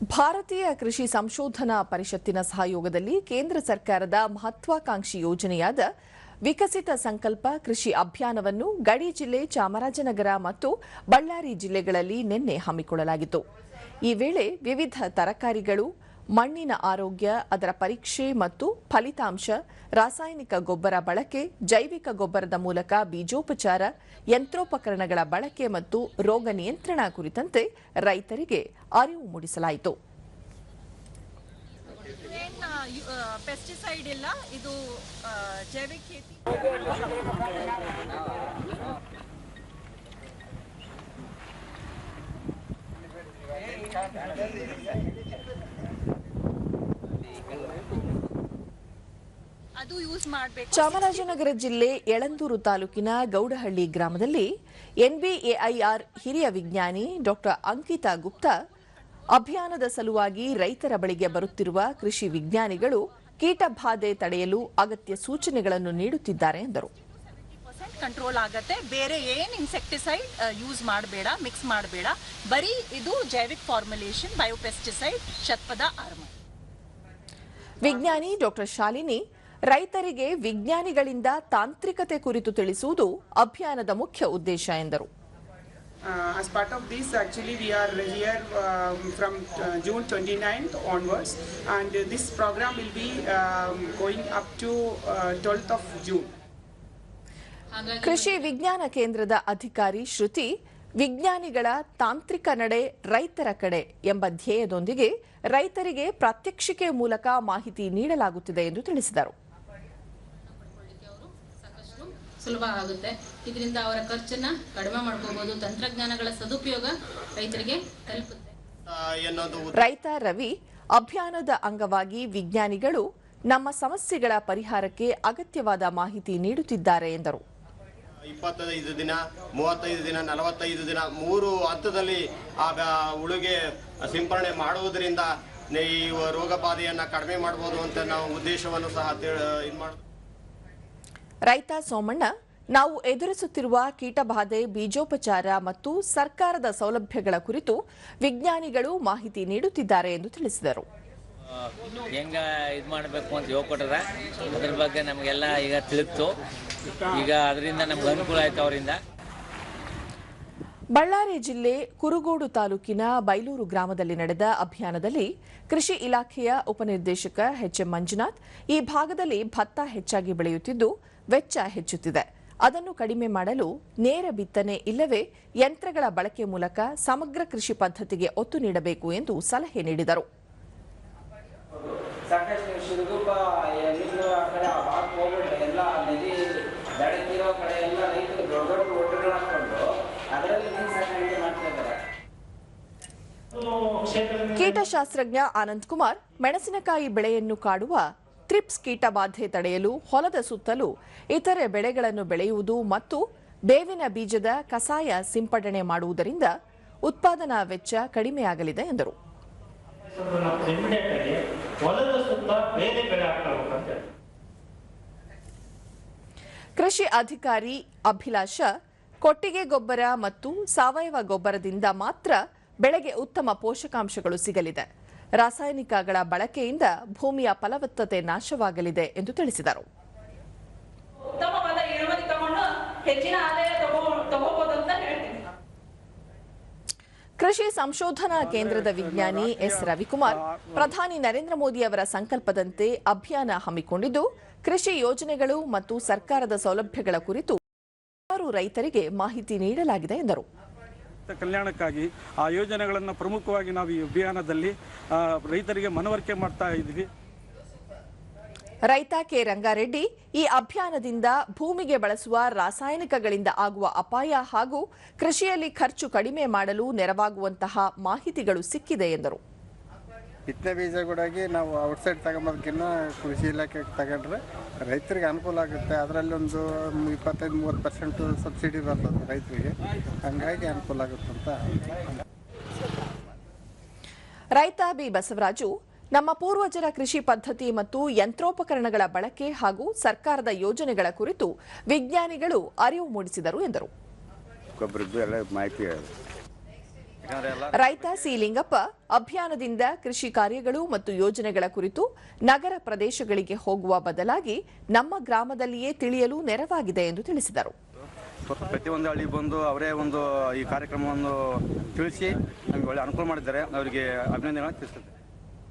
ಭಾರತೀಯ ಕೃಷಿ ಸಂಶೋಧನಾ ಪರಿಷತ್ತಿನ ಸಹಯೋಗದಲ್ಲಿ ಕೇಂದ್ರ ಸರ್ಕಾರದ ಮಹತ್ವಾಕಾಂಕ್ಷಿ ಯೋಜನೆಯಾದ ವಿಕಸಿತ ಸಂಕಲ್ಪ ಕೃಷಿ ಅಭಿಯಾನವನ್ನು ಗಡಿ ಜಿಲ್ಲೆ ಚಾಮರಾಜನಗರ ಮತ್ತು ಬಳ್ಳಾರಿ ಜಿಲ್ಲೆಗಳಲ್ಲಿ ನಿನ್ನೆ ಹಮ್ಮಿಕೊಳ್ಳಲಾಗಿತ್ತು. ಈ ವೇಳೆ ವಿವಿಧ ತರಕಾರಿಗಳು, ಮಣ್ಣಿನ ಆರೋಗ್ಯ, ಅದರ ಪರೀಕ್ಷೆ ಮತ್ತು ಫಲಿತಾಂಶ, ರಾಸಾಯನಿಕ ಗೊಬ್ಬರ ಬಳಕೆ, ಜೈವಿಕ ಗೊಬ್ಬರದ ಮೂಲಕ ಬೀಜೋಪಚಾರ, ಯಂತ್ರೋಪಕರಣಗಳ ಬಳಕೆ ಮತ್ತು ರೋಗ ನಿಯಂತ್ರಣ ಕುರಿತಂತೆ ರೈತರಿಗೆ ಅರಿವು ಮೂಡಿಸಲಾಯಿತು. ಪೆಸ್ಟಿಸೈಡ್ ಇಲ್ಲ, ಇದು ಜೈವಿಕ ಖೇತಿ. ಚಾಮರಾಜನಗರ ಜಿಲ್ಲೆ ಯಳಂದೂರು ತಾಲೂಕಿನ ಗೌಡಹಳ್ಳಿ ಗ್ರಾಮದಲ್ಲಿ ಎನ್ಬಿಎಐಆರ್ ಹಿರಿಯ ವಿಜ್ಞಾನಿ ಡಾಕ್ಟರ್ ಅಂಕಿತಾ ಗುಪ್ತಾ ಅಭಿಯಾನದ ಸಲುವಾಗಿ ರೈತರ ಬಳಿಗೆ ಬರುತ್ತಿರುವ ಕೃಷಿ ವಿಜ್ಞಾನಿಗಳು ಕೀಟಬಾಧೆ ತಡೆಯಲು ಅಗತ್ಯ ಸೂಚನೆಗಳನ್ನು ನೀಡುತ್ತಿದ್ದಾರೆ ಎಂದರು. ಕಂಟ್ರೋಲ್ ಆಗುತ್ತೆ, ಬೇರೆ ಏನು ಇನ್ಸೆಕ್ಟಿಸೈಡ್ ಯೂಸ್ ಮಾಡಬೇಡ, ಮಿಕ್ಸ್ ಮಾಡಬೇಡ, ಬರೀ ಇದು ಜೈವಿಕ ಫಾರ್ಮುಲೇಷನ್ ಬಯೋಪೆಸ್ಟಿಸೈಡ್ ಶತಪಥ ಆರ್ಮ. ವಿಜ್ಞಾನಿ ಡಾಕ್ಟರ್ ಶಾಲಿನಿ ರೈತರಿಗೆ ವಿಜ್ಞಾನಿಗಳಿಂದ ತಾಂತ್ರಿಕತೆ ಕುರಿತು ತಿಳಿಸುವುದು ಅಭಿಯಾನದ ಮುಖ್ಯ ಉದ್ದೇಶ ಎಂದರು. As part of this, actually, we are here from June 29th onwards, and this program will be going up to 12th of June. ಕೃಷಿ ವಿಜ್ಞಾನ ಕೇಂದ್ರದ ಅಧಿಕಾರಿ ಶ್ರುತಿ, ವಿಜ್ಞಾನಿಗಳ ತಾಂತ್ರಿಕ ನಡೆ ರೈತರ ಕಡೆ ಎಂಬ ಧ್ಯೇಯದೊಂದಿಗೆ ರೈತರಿಗೆ ಪ್ರಾತ್ಯಕ್ಷಿಕೆ ಮೂಲಕ ಮಾಹಿತಿ ನೀಡಲಾಗುತ್ತಿದೆ ಎಂದು ತಿಳಿಸಿದರು. ಸುಲಭ ಆಗುತ್ತೆ, ಇದರಿಂದ ಅವರ ಖರ್ಚನ್ನ ಕಡಿಮೆ ಮಾಡ್ಕೋಬಹುದು, ತಂತ್ರಜ್ಞಾನಗಳ ಸದುಪಯೋಗ ರೈತರಿಗೆ ತಲುಪುತ್ತೆ. ರೈತ ರವಿ, ಅಭಿಯಾನದ ಅಂಗವಾಗಿ ವಿಜ್ಞಾನಿಗಳು ನಮ್ಮ ಸಮಸ್ಯೆಗಳ ಪರಿಹಾರಕ್ಕೆ ಅಗತ್ಯವಾದ ಮಾಹಿತಿ ನೀಡುತ್ತಿದ್ದಾರೆ ಎಂದರು. 25 ದಿನ, 35 ದಿನ, 45 ದಿನ 3 ಹಂತದಲ್ಲಿ ಉಳುಗೆ ಸಿಂಪರಣೆ ಮಾಡುವುದರಿಂದ ಈ ರೋಗ ಬಾಧೆಯನ್ನ ಕಡಿಮೆ ಮಾಡಬಹುದು ಅಂತ ನಾವು ಉದ್ದೇಶವನ್ನು ಸಹ ರೈತ ಸೋಮಣ್ಣ, ನಾವು ಎದುರಿಸುತ್ತಿರುವ ಕೀಟಬಾಧೆ, ಬೀಜೋಪಚಾರ ಮತ್ತು ಸರ್ಕಾರದ ಸೌಲಭ್ಯಗಳ ಕುರಿತು ವಿಜ್ಞಾನಿಗಳು ಮಾಹಿತಿ ನೀಡುತ್ತಿದ್ದಾರೆ ಎಂದು ತಿಳಿಸಿದರು. ಹೆಂಗ ಇದು ಮಾಡಬೇಕು ಅಂತ ಹೇಳ್ಕೊಟ್ರೆ ಅದ್ರ ಬಗ್ಗೆ ನಮಗೆಲ್ಲ ಈಗ ತಿಳಿತು. ಈಗ ಅದರಿಂದ ನಮ್ಗೆ ಅನುಕೂಲ ಆಯ್ತು ಅವರಿಂದ. ಬಳ್ಳಾರಿ ಜಿಲ್ಲೆ ಕುರುಗೋಡು ತಾಲೂಕಿನ ಬೈಲೂರು ಗ್ರಾಮದಲ್ಲಿ ನಡೆದ ಅಭಿಯಾನದಲ್ಲಿ ಕೃಷಿ ಇಲಾಖೆಯ ಉಪನಿರ್ದೇಶಕ ಎಚ್ಎಂ ಮಂಜುನಾಥ್, ಈ ಭಾಗದಲ್ಲಿ ಭತ್ತ ಹೆಚ್ಚಾಗಿ ಬೆಳೆಯುತ್ತಿದ್ದು ವೆಚ್ಚ ಹೆಚ್ಚುತ್ತಿದೆ, ಅದನ್ನು ಕಡಿಮೆ ಮಾಡಲು ನೇರ ಬಿತ್ತನೆ ಇಲ್ಲವೇ ಯಂತ್ರಗಳ ಬಳಕೆ ಮೂಲಕ ಸಮಗ್ರ ಕೃಷಿ ಪದ್ಧತಿಗೆ ಒತ್ತು ನೀಡಬೇಕು ಎಂದು ಸಲಹೆ ನೀಡಿದರು. ಕೀಟಶಾಸ್ತ್ರಜ್ಞ ಆನಂದ್ ಕುಮಾರ್, ಮೆಣಸಿನಕಾಯಿ ಬೆಳೆಯನ್ನು ಕಾಡುವ ಥ್ರಿಪ್ಸ್ ಕೀಟಬಾಧೆ ತಡೆಯಲು ಹೊಲದ ಸುತ್ತಲೂ ಇತರೆ ಬೆಳೆಗಳನ್ನು ಬೆಳೆಯುವುದು ಮತ್ತು ಬೇವಿನ ಬೀಜದ ಕಸಾಯ ಸಿಂಪಡಣೆ ಮಾಡುವುದರಿಂದ ಉತ್ಪಾದನಾ ವೆಚ್ಚ ಕಡಿಮೆಯಾಗಲಿದೆ ಎಂದರು. ಕೃಷಿ ಅಧಿಕಾರಿ ಅಭಿಲಾಷ, ಕೊಟ್ಟಿಗೆ ಗೊಬ್ಬರ ಮತ್ತು ಸಾವಯವ ಗೊಬ್ಬರದಿಂದ ಮಾತ್ರ ಬೆಳೆಗೆ ಉತ್ತಮ ಪೋಷಕಾಂಶಗಳು ಸಿಗಲಿದೆ, ರಾಸಾಯನಿಕಗಳ ಬಳಕೆಯಿಂದ ಭೂಮಿಯ ಫಲವತ್ತತೆ ನಾಶವಾಗಲಿದೆ ಎಂದು ತಿಳಿಸಿದರು. ಕೃಷಿ ಸಂಶೋಧನಾ ಕೇಂದ್ರದ ವಿಜ್ಞಾನಿ ಎಸ್ ರವಿಕುಮಾರ್, ಪ್ರಧಾನಿ ನರೇಂದ್ರ ಮೋದಿ ಅವರ ಸಂಕಲ್ಪದಂತೆ ಅಭಿಯಾನ ಹಮ್ಮಿಕೊಂಡಿದ್ದು ಕೃಷಿ ಯೋಜನೆಗಳು ಮತ್ತು ಸರ್ಕಾರದ ಸೌಲಭ್ಯಗಳ ಕುರಿತು ರೈತರಿಗೆ ಮಾಹಿತಿ ನೀಡಲಾಗಿದೆ ಎಂದರು. ಕಲ್ಯಾಣಕ್ಕಾಗಿ ಆ ಯೋಜನೆಗಳನ್ನು ಪ್ರಮುಖವಾಗಿ ನಾವು ಈ ಅಭಿಯಾನದಲ್ಲಿ ರೈತರಿಗೆ ಮನವರಿಕೆ ಮಾಡ್ತಾ ಇದ್ವಿ. ರೈತ ಕೆ ರಂಗಾರೆಡ್ಡಿ, ಈ ಅಭಿಯಾನದಿಂದ ಭೂಮಿಗೆ ಬಳಸುವ ರಾಸಾಯನಿಕಗಳಿಂದ ಆಗುವ ಅಪಾಯ ಹಾಗೂ ಕೃಷಿಯಲ್ಲಿ ಖರ್ಚು ಕಡಿಮೆ ಮಾಡಲು ನೆರವಾಗುವಂತಹ ಮಾಹಿತಿಗಳು ಸಿಕ್ಕಿದೆ ಎಂದರು. ಬಿತ್ತನೆ ಬೀಜ ಕೂಡ ನಾವು ಔಟ್ಸೈಡ್ ತಗೊಂಬೋದಕ್ಕಿಂತ ಕೃಷಿ ಇಲಾಖೆಗೆ ತಗೊಂಡ್ರೆ ರೈತರಿಗೆ ಅನುಕೂಲ ಆಗುತ್ತೆ. ಅದರಲ್ಲಿ ಒಂದು 25-30% ಸಬ್ಸಿಡಿ ಬರ್ತದೆ ರೈತರಿಗೆ, ಹಂಗಾಗಿ ಅನುಕೂಲ ಆಗುತ್ತೆ ಅಂತ. ರೈತ ಬಿ ಬಸವರಾಜು, ನಮ್ಮ ಪೂರ್ವಜರ ಕೃಷಿ ಪದ್ಧತಿ ಮತ್ತು ಯಂತ್ರೋಪಕರಣಗಳ ಬಳಕೆ ಹಾಗೂ ಸರ್ಕಾರದ ಯೋಜನೆಗಳ ಕುರಿತು ವಿಜ್ಞಾನಿಗಳು ಅರಿವು ಮೂಡಿಸಿದರು ಎಂದರು. ರೈತ ಸಿ ಲಿಂಗಪ್ಪ ಅಭಿಯಾನದಿಂದ ಕೃಷಿ ಕಾರ್ಯಗಳು ಮತ್ತು ಯೋಜನೆಗಳ ಕುರಿತು ನಗರ ಪ್ರದೇಶಗಳಿಗೆ ಹೋಗುವ ಬದಲಾಗಿ ನಮ್ಮ ಗ್ರಾಮದಲ್ಲಿಯೇ ತಿಳಿಯಲು ನೆರವಾಗಿದೆ ಎಂದು ತಿಳಿಸಿದರು. ಪ್ರತಿಯೊಂದು ಹಳ್ಳಿಗೆ ಬಂದು ಅವರೇ ಒಂದು ಈ ಕಾರ್ಯಕ್ರಮವನ್ನು ತಿಳಿಸಿ ನಮಗೆ ಒಳ್ಳೆ ಅನುಕೂಲ ಮಾಡಿದ್ದಾರೆ. ಅವರಿಗೆ ಅಭಿನಂದನೆಗಳನ್ನು ತಿಳಿಸುತ್ತೆ.